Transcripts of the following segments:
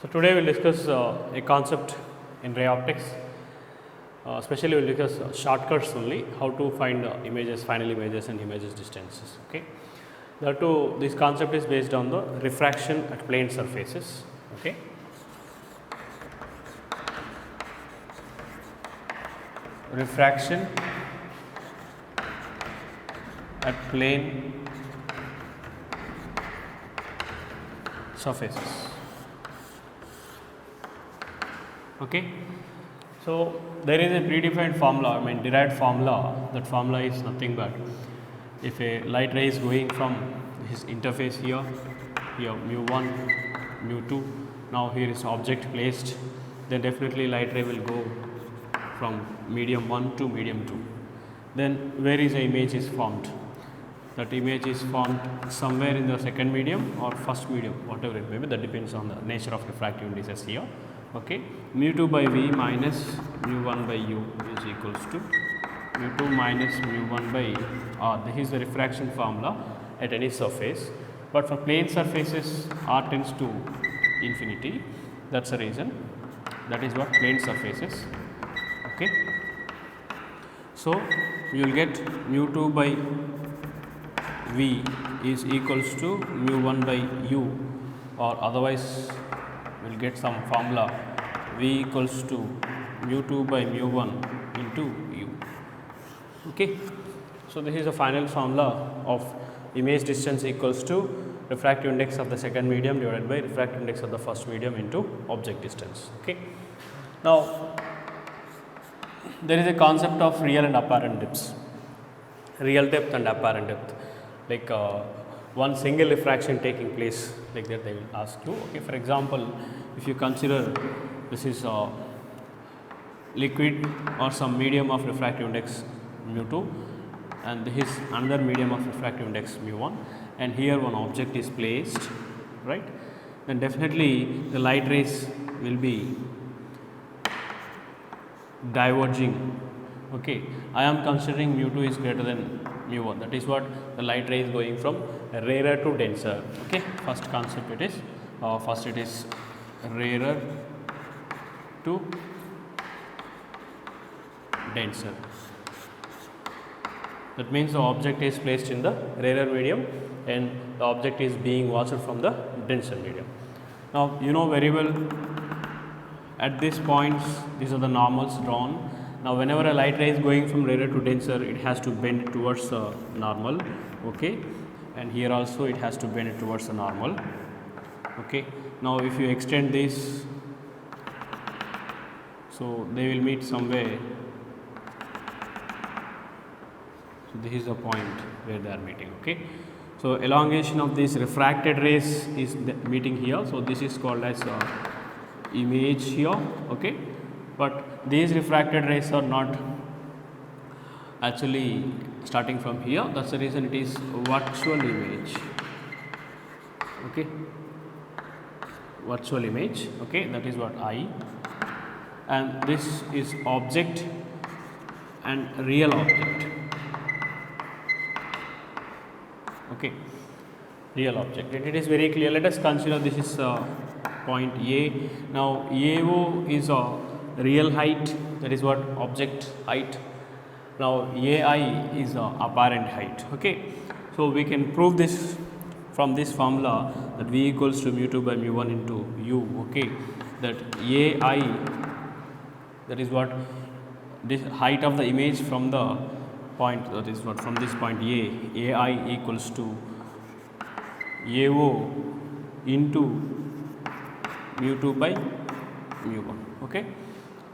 So today we will discuss a concept in ray optics. Especially we will discuss shortcuts only, how to find images, final images and images distances. Okay. That too, this concept is based on the refraction at plane surfaces. Okay. Refraction at plane surfaces. Okay. So there is a predefined formula, derived formula. That formula is nothing but if a light ray is going from his interface here mu1, mu2, now here is object placed, then definitely light ray will go from medium 1 to medium 2. Then where is the image is formed? That image is formed somewhere in the second medium or first medium, whatever it may be, that depends on the nature of refractive indices here. Okay. Mu2 by V minus mu1 by U is equals to mu2 minus mu1 by R. This is the refraction formula at any surface, but for plane surfaces R tends to infinity. That's the reason. That is what plane surfaces. Okay. So you will get mu2 by V is equals to mu1 by U, or otherwise we will get some formula V equals to mu2 by mu1 into U. Okay. So this is the final formula of image distance equals to refractive index of the second medium divided by refractive index of the first medium into object distance. Okay. Now there is a concept of real and apparent depths, real depth and apparent depth, like one single refraction taking place, like that they will ask you. Okay. For example, if you consider this is a liquid or some medium of refractive index mu2 and this is another medium of refractive index mu1, and here one object is placed, right, then definitely the light rays will be diverging. Okay. I am considering mu2 is greater than mu1, that is what the light ray is going from rarer to denser. Okay. First concept it is first it is rarer to denser. That means the object is placed in the rarer medium and the object is being watched from the denser medium. Now you know very well at these points these are the normals drawn. Now whenever a light ray is going from rarer to denser, it has to bend towards the normal. Okay. And here also it has to bend towards the normal. Okay. Now if you extend this, so they will meet somewhere. So this is the point where they are meeting. Okay. So elongation of this refracted rays is meeting here. So this is called as image here. Okay. But these refracted rays are not actually starting from here. That's the reason it is virtual image. Okay. Virtual image. Okay. That is what I. And this is object and real object. Okay. Real object. And it is very clear. Let us consider this is point A. Now AO is a real height, that is what object height. Now AI is apparent height. Okay. So we can prove this from this formula that V equals to mu2 by mu1 into U. Okay. That AI, that is what this height of the image from the point, that is what from this point A, AI equals to AO into mu2 by mu1. Okay.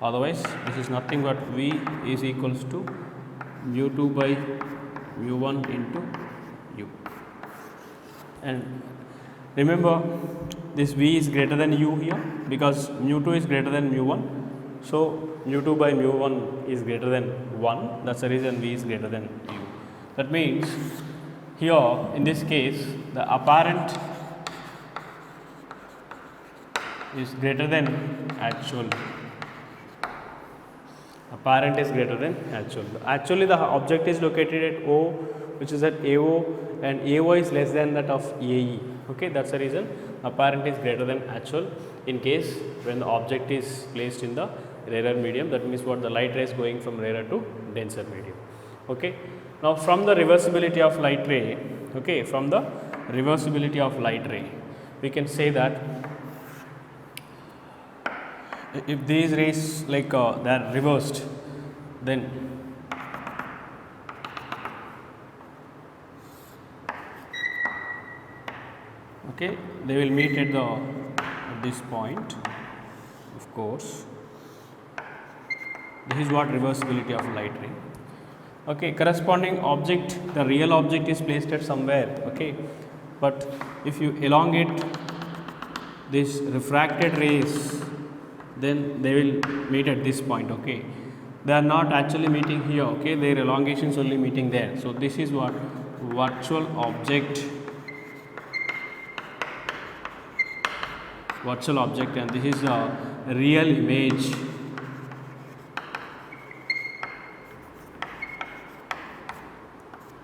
Otherwise this is nothing but V is equals to mu2 by mu1 into U. And remember this V is greater than U here because mu2 is greater than mu1. So mu2 by mu1 is greater than 1. That's the reason V is greater than U. That means here in this case the apparent is greater than actual. Apparent is greater than actual. Actually the object is located at O which is at AO, and AO is less than that of AE. Okay, that's the reason apparent is greater than actual in case when the object is placed in the rarer medium. That means what, the light ray is going from rarer to denser medium. Okay. Now from the reversibility of light ray, okay, from the reversibility of light ray, we can say that if these rays like they are reversed, then okay, they will meet at this point. Of course, this is what reversibility of light ray. Okay, corresponding object, the real object is placed at somewhere. Okay, but if you elongate this refracted rays, then they will meet at this point. Okay, they are not actually meeting here. Okay, their elongation is only meeting there. So this is what virtual object, and this is a real image.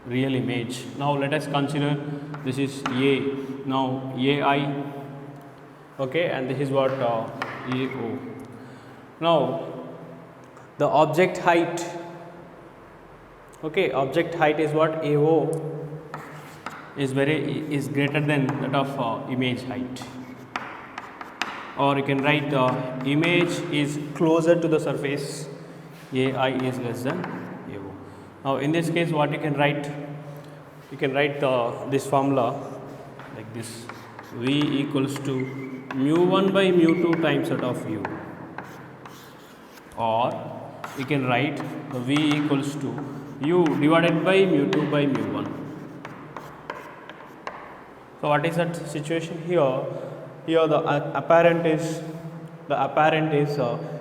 Real image. Now let us consider this is A. Now AI. Okay, and this is what AO. Now the object height. Okay, object height is what, AO is greater than that of image height. Or you can write image is closer to the surface, AI is less than AO. Now in this case what you can write this formula like this: V equals to mu1 by mu2 times that of U, or you can write V equals to U divided by mu2 by mu1. So what is that situation here? Here the apparent is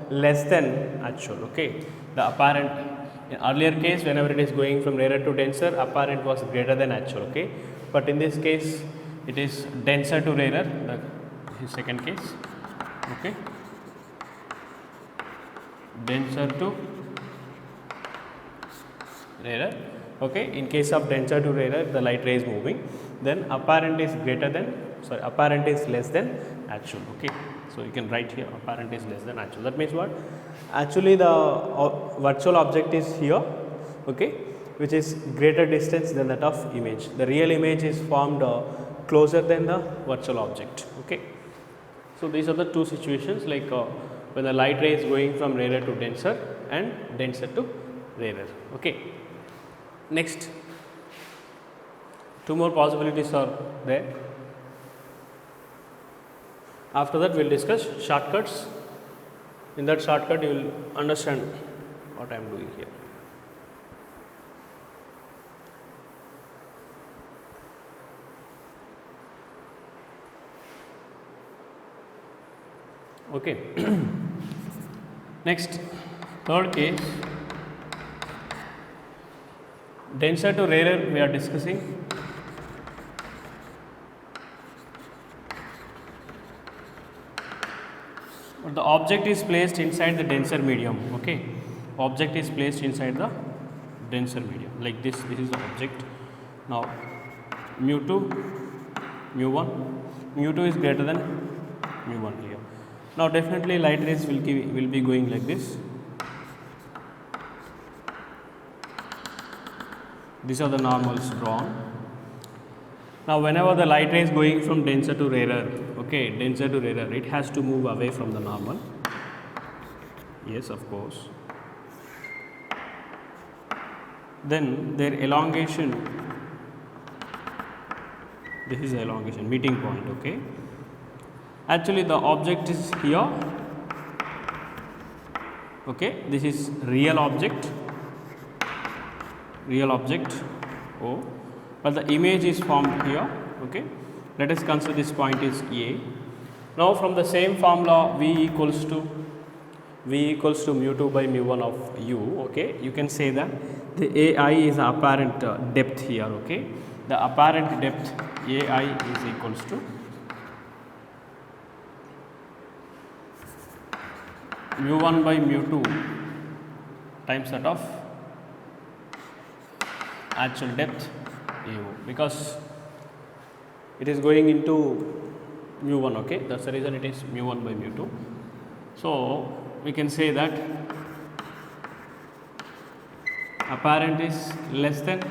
less than actual. Okay, the apparent in earlier case, whenever it is going from rarer to denser, apparent was greater than actual. Okay, but in this case it is denser to rarer, the second case. Okay, denser to rarer. Okay, in case of denser to rarer, the light ray is moving, then apparent is less than actual. Okay, so you can write here apparent is less than actual. That means what, actually the virtual object is here, okay, which is greater distance than that of image. The real image is formed closer than the virtual object. Okay, so these are the two situations, like when the light ray is going from rarer to denser and denser to rarer. Okay, next two more possibilities are there. After that we will discuss shortcuts. In that shortcut you will understand what I am doing here. Okay. Next, third case, denser to rarer we are discussing. But the object is placed inside the denser medium. Okay, object is placed inside the denser medium like this. This is the object. Now mu2, mu1, mu2 is greater than mu1 here. Now definitely light rays will be going like this. These are the normals drawn. Now whenever the light ray is going from denser to rarer, okay, denser to rarer, it has to move away from the normal. Yes, of course. Then their elongation, this is the elongation, meeting point. Okay, actually the object is here. Okay, this is real object O, but the image is formed here. Okay, let us consider this point is A. Now from the same formula, V equals to mu2 by mu1 of U. Okay, you can say that the AI is the apparent depth here. Okay, the apparent depth AI is equals to mu1 by mu2 times that of actual depth AO, because it is going into mu 1, okay, that's the reason it is mu 1 by mu 2. So we can say that apparent is less than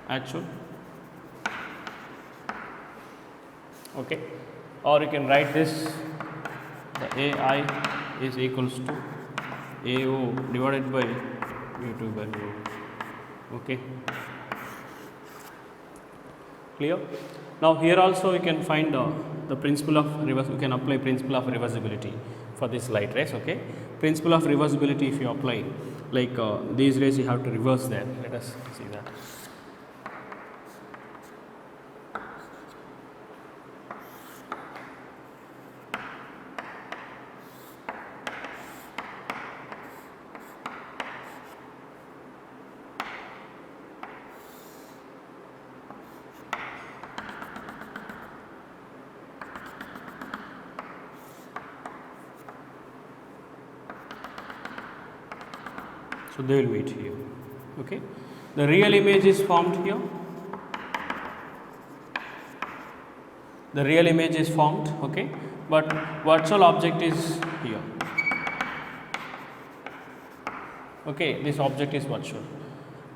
actual, okay, or you can write this, the AI is equals to AO divided by mu 2 by mu 1, okay, clear. Now here also we can find the principle of we can apply principle of reversibility for this light rays, okay. Principle of reversibility, if you apply, like these rays you have to reverse them. Let us see that. So they will meet here, okay. The real image is formed here. The real image is formed, okay, but virtual object is here, okay. This object is virtual.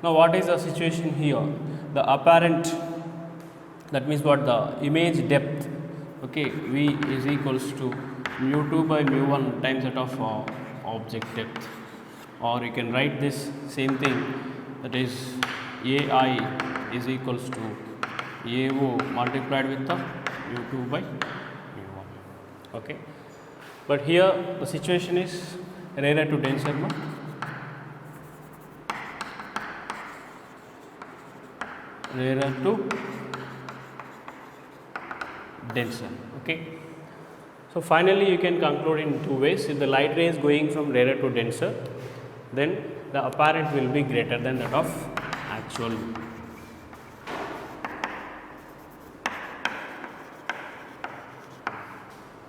Now what is the situation here? The apparent, that means what, the image depth, okay, V is equals to mu 2 by mu 1 times that of object depth, or you can write this same thing, that is AI is equals to AO multiplied with the mu 2 by mu 1, okay. But here the situation is rarer to denser, no? Rarer to denser, okay. So finally you can conclude in two ways. If the light ray is going from rarer to denser, then the apparent will be greater than that of actual.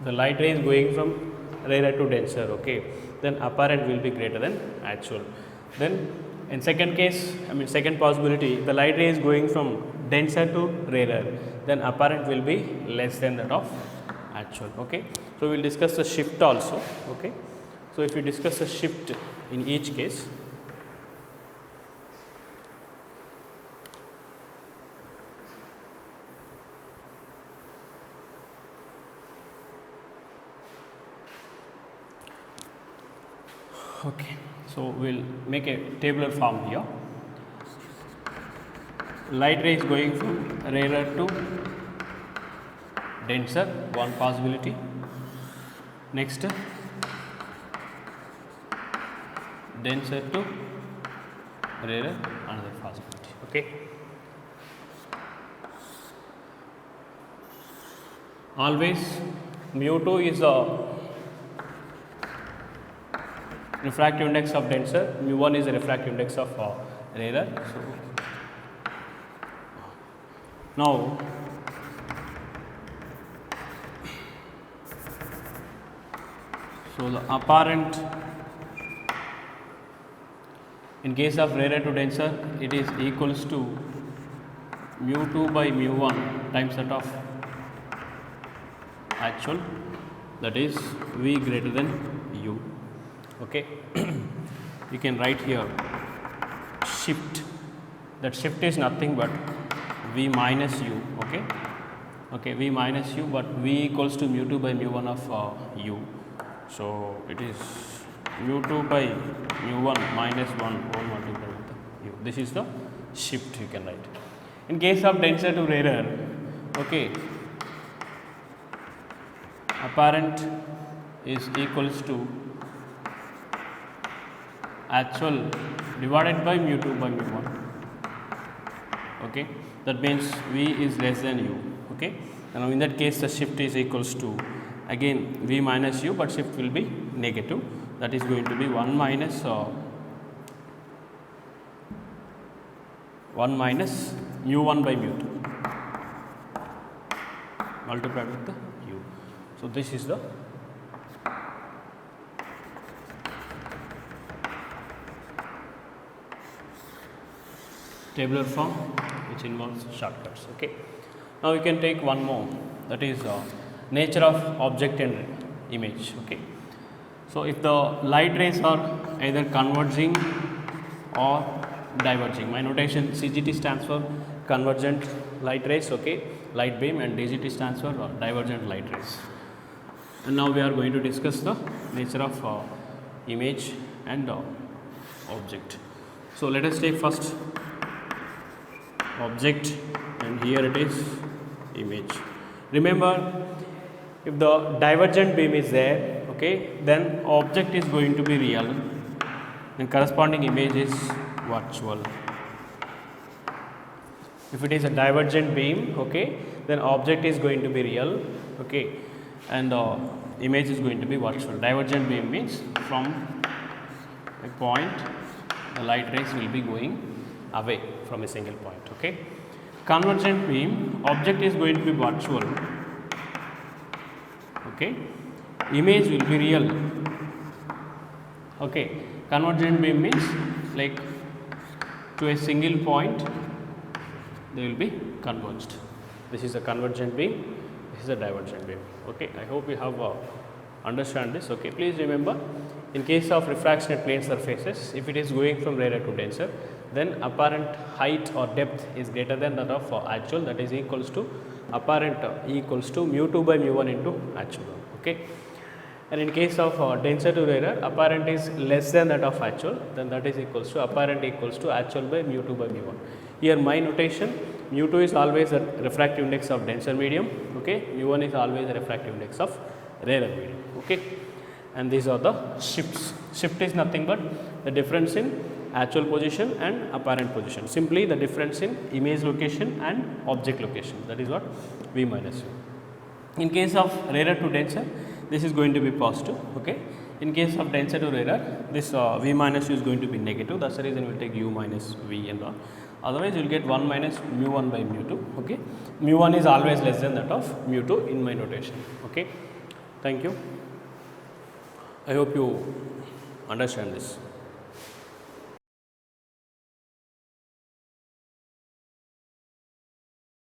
The light ray is going from rarer to denser, okay, then apparent will be greater than actual. Then in second case, second possibility, the light ray is going from denser to rarer, then apparent will be less than that of actual, okay. So we will discuss the shift also, okay. So if we discuss the shift in each case, okay. So we will make a tabular form here. Light ray is going from rarer to denser, one possibility. Next, denser to rarer, another possibility, okay. Always mu 2 is the refractive index of denser, mu 1 is the refractive index of rarer. So now the apparent in case of rarer to denser, it is equals to mu 2 by mu 1 times that of actual, that is V greater than U, okay. You can write here shift, that shift is nothing but V minus U, okay, okay, V minus U, but V equals to mu 2 by mu 1 of U. So it is mu 2 by mu 1 minus 1 whole multiplied with the U. This is the shift you can write. In case of denser to rarer, okay, apparent is equals to actual divided by mu 2 by mu 1, okay. That means V is less than U, okay. Now in that case the shift is equals to again V minus U, but shift will be negative, that is going to be 1 minus mu 1 by mu 2 multiplied with the U. So this is the tabular form which involves shortcuts. Okay. Now we can take one more, that is nature of object and image. Okay. So if the light rays are either converging or diverging, my notation CGT stands for convergent light rays, okay, light beam, and DGT stands for divergent light rays. And now we are going to discuss the nature of image and object. So let us take first object, and here it is image. Remember, if the divergent beam is there, okay, then object is going to be real and corresponding image is virtual. If it is a divergent beam, okay, then object is going to be real, okay, and image is going to be virtual. Divergent beam means from a point the light rays will be going away from a single point. Okay. Convergent beam, object is going to be virtual, okay, image will be real. Okay. Convergent beam means like to a single point they will be converged. This is a convergent beam, this is a divergent beam. Okay. I hope you have understand this. Okay. Please remember, in case of refraction at plane surfaces, if it is going from rarer to denser, then apparent height or depth is greater than that of actual, that is equals to apparent equals to mu2 by mu1 into actual. Okay. And in case of denser to rarer, apparent is less than that of actual, then that is equals to apparent equals to actual by mu2 by mu1. Here my notation, mu2 is always a refractive index of denser medium, okay, mu1 is always a refractive index of rarer medium. Okay. And these are the shifts. Shift is nothing but the difference in actual position and apparent position, simply the difference in image location and object location, that is what V minus U. In case of rarer to denser, this is going to be positive. Okay. In case of denser to rarer, this V minus U is going to be negative, that's the reason we will take U minus V and all. Otherwise you will get 1 minus mu1 by mu2. Okay. Mu1 is always less than that of mu2 in my notation. Okay. Thank you. I hope you understand this.